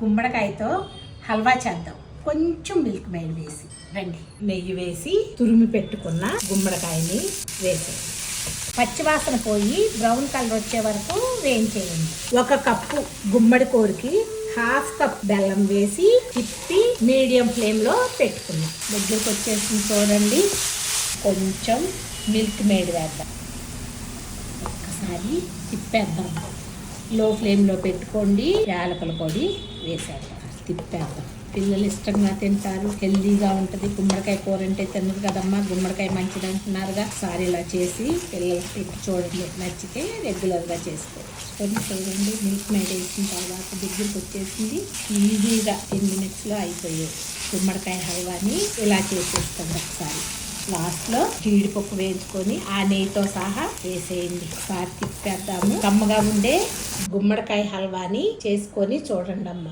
గుమ్మడికాయతో హల్వా చేద్దాం. కొంచెం మిల్క్ మేడ్ వేసి రండి. నెయ్యి వేసి తురిమి పెట్టుకున్న గుమ్మడికాయని వేసి పచ్చివాసన పోయి బ్రౌన్ కలర్ వచ్చే వరకు వేయించేయండి. 1 కప్పు గుమ్మడి కూరకి 1/2 కప్ బెల్లం వేసి తిప్పి మీడియం ఫ్లేమ్లో పెట్టుకున్నాం. దగ్గరకు వచ్చేసి చూడండి. కొంచెం మిల్క్ మేడ్ వేద్దాం. ఒక్కసారి తిప్పేద్దాం. లో ఫ్లేమ్లో పెట్టుకోండి. యాలకుల పొడి వేసేద్దాం. తిప్పేద్దాం. పిల్లలు ఇష్టంగా తింటారు, హెల్దీగా ఉంటుంది. గుమ్మడికాయ కూర అంటే తినరు కదమ్మా, గుమ్మడికాయ మంచిది అంటున్నారుగా. ఒకసారి ఇలా చేసి పిల్లలకి తిప్పి చూడండి. నచ్చితే రెగ్యులర్గా చేసుకోవచ్చు. చూడండి, మిల్క్ మేడ్ వేసిన తర్వాత దగ్గరికి వచ్చేసింది. ఈజీగా 10 మినిట్స్లో అయిపోయాయి. గుమ్మడికాయ హల్వాని ఇలా చేసేస్తాం. ఒకసారి లాస్ట్లో జీడిపప్పు వేయించుకొని ఆ నెయ్యితో సహా వేసేయండి. ఒకసారి తిప్పేద్దాము. కమ్మగా ఉండే గుమ్మడికాయ హల్వాని చేసుకొని చూడండి అమ్మ.